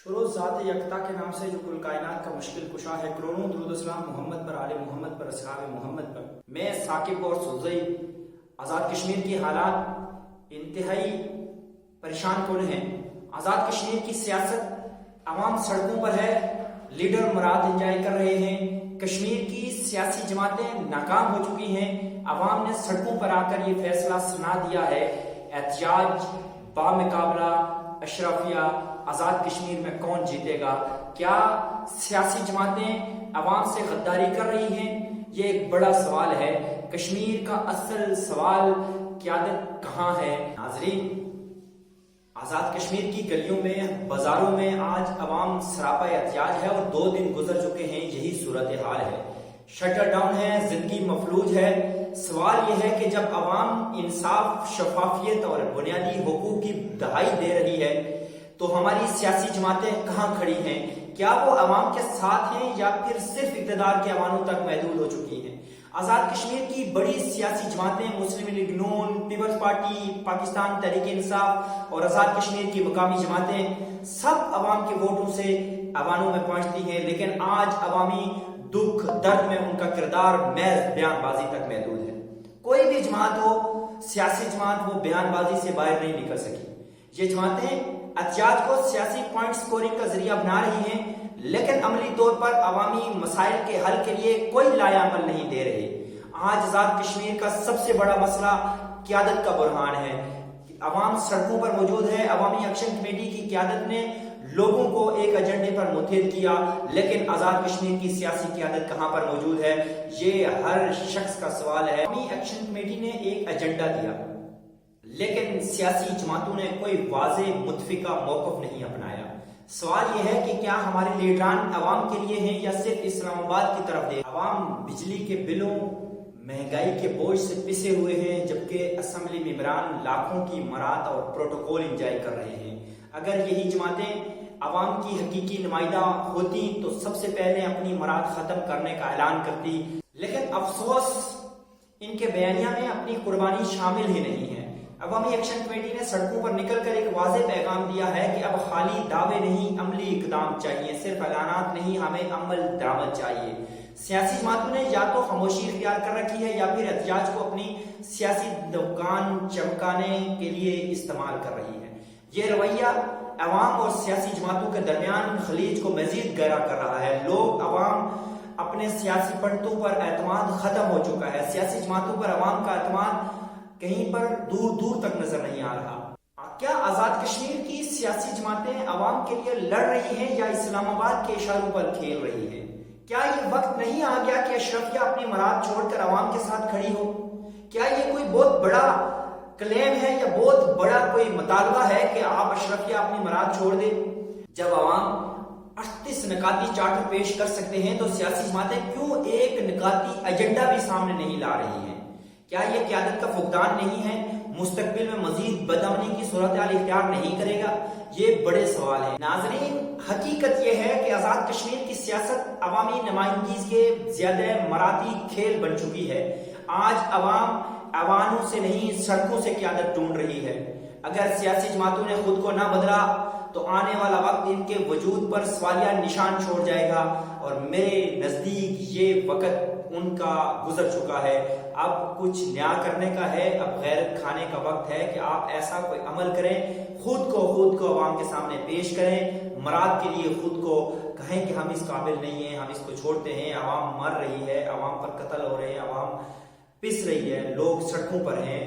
शुरू ज़ात यकता के नाम से जो कुल कायनात का मुश्किल कुशा है, करोड़ों दुरूद सलाम मोहम्मद पर, आले मोहम्मद पर, असहाब मोहम्मद पर। मैं साकिब और सुज़ई। आज़ाद कश्मीर की हालात इंतहाई परेशान कुन हैं। आज़ाद कश्मीर की सियासत अवाम सड़कों पर है, लीडर मुराद इंजॉय कर रहे हैं। कश्मीर की सियासी जमातें नाकाम हो चुकी हैं। अवाम ने सड़कों पर आकर ये फैसला सुना दिया है, एहतजाज बामुकाबला अशरफिया आज़ाद कश्मीर में कौन जीतेगा। क्या सियासी जमातें अवाम से गद्दारी कर रही हैं? ये एक बड़ा सवाल है। कश्मीर का असल सवाल क़यादत कहाँ है? नाज़रीन, आज़ाद कश्मीर की गलियों में, बाजारों में आज अवाम सरापा एहतजाज है और 2 दिन गुजर चुके हैं, यही सूरत हाल है। शटर डाउन है, जिंदगी मफलूज है। सवाल यह है कि जब अवाम इंसाफ, शफाफियत और बुनियादी हुकूक की दहाई दे रही है तो हमारी सियासी जमातें कहाँ खड़ी हैं? क्या वो अवाम के साथ हैं या फिर सिर्फ इक़्तिदार के अवानों तक महदूद हो चुकी हैं? आज़ाद कश्मीर की बड़ी सियासी जमातें, मुस्लिम लीग नून, पीपल्स पार्टी, पाकिस्तान तहरीक इंसाफ और आज़ाद कश्मीर की मकामी जमातें सब अवाम के वोटों से अवानों में पहुंचती हैं, लेकिन आज अवामी दुख दर्द में उनका किरदार महज बयानबाजी तक महदूद है। कोई भी जमात हो, सियासी जमात, वो बयानबाजी से बाहर नहीं निकल सकी। ये जमातें एहतजाज को सियासी पॉइंट स्कोरिंग का जरिया बना रही हैं, लेकिन अमली तौर पर अवामी मसाइल के हल के लिए कोई लाया अमल नहीं दे रहे। आज आज़ाद कश्मीर का सबसे बड़ा मसला क़यादत का बुरहान है। अवाम सड़कों पर मौजूद है। अवामी एक्शन कमेटी की क़यादत ने लोगों को एक एजेंडे पर मुतहिद किया, लेकिन आज़ाद कश्मीर की सियासी क़यादत कहाँ पर मौजूद है? ये हर शख्स का सवाल है। अवामी एक्शन कमेटी ने एक एजेंडा दिया, लेकिन सियासी जमातों ने कोई वाज़ेह मुतफ़िका मौक़िफ़ नहीं अपनाया। सवाल यह है कि क्या हमारे लीडरान अवाम के लिए हैं या सिर्फ इस्लामाबाद की तरफ दे? अवाम बिजली के बिलों, महंगाई के बोझ से पिसे हुए हैं, जबकि असम्बली मेंबरान लाखों की मरात और प्रोटोकॉल इंजॉय कर रहे हैं। अगर यही जमातें अवाम की हकीकी नुमाइंदा होती तो सबसे पहले अपनी मरात ख़त्म करने का ऐलान करती, लेकिन अफसोस इनके बयानिया में अपनी कुर्बानी शामिल ही नहीं है। अवामी एक्शन कमेटी ने सड़कों पर निकलकर एक वाज़ेह पैगाम दिया है कि अब खाली दावे नहीं, अमली इक़दाम चाहिए। सिर्फ ऐलानात नहीं, हमें अमल दरामद चाहिए। सियासी जमातों ने या तो खामोशी इख्तियार कर रखी है या फिर एहतजाज को अपनी सियासी दुकान चमकाने के लिए इस्तेमाल कर रही है। ये रवैया अवाम और सियासी जमातों के दरमियान खलीज को मजीद गहरा कर रहा है। लोग, अवाम अपने सियासी पंडितों पर एतमाद खत्म हो चुका है। सियासी जमातों पर अवाम का एतमाद कहीं पर दूर दूर तक नजर नहीं आ रहा। क्या आज़ाद कश्मीर की सियासी जमातें अवाम के लिए लड़ रही हैं या इस्लामाबाद के इशारों पर खेल रही हैं? क्या ये वक्त नहीं आ गया कि अशरफिया अपनी मराद छोड़कर अवाम के साथ खड़ी हो? क्या ये कोई बहुत बड़ा क्लेम है या बहुत बड़ा कोई मुतालबा है कि आप अशरफिया अपनी मराद छोड़ दे? जब अवाम 38 निकाती चार्टर पेश कर सकते हैं तो सियासी जमातें क्यों एक निकाती एजेंडा भी सामने नहीं ला रही हैं? क्या ये क़यादत का फुकदान नहीं है? मुस्तकबिल में मजीद बदअमनी की सूरत हाल इख्तियार नहीं करेगा? ये बड़े सवाल हैं। नाज़रीन, हकीकत यह है कि आज़ाद कश्मीर की सियासत अवामी नुमाइंदगी के ज़्यादा मराती खेल बन चुकी है। आज अवाम अवानों से नहीं, सड़कों से क़यादत ढूंढ रही है। अगर सियासी जमातों ने खुद को ना बदला तो आने वाला वक्त इनके वजूद पर सवालिया निशान छोड़ जाएगा और मेरे नज़दीक ये वक्त उनका गुजर चुका है। अब कुछ नया करने का है, अब गैरत खाने का वक्त है कि आप ऐसा कोई अमल करें, खुद को अवाम के सामने पेश करें, मराद के लिए खुद को कहें कि हम इस काबिल नहीं हैं, हम इसको छोड़ते हैं। अवाम मर रही है, अवाम पर कत्ल हो रहे हैं, अवाम पिस रही है, लोग सड़कों पर हैं।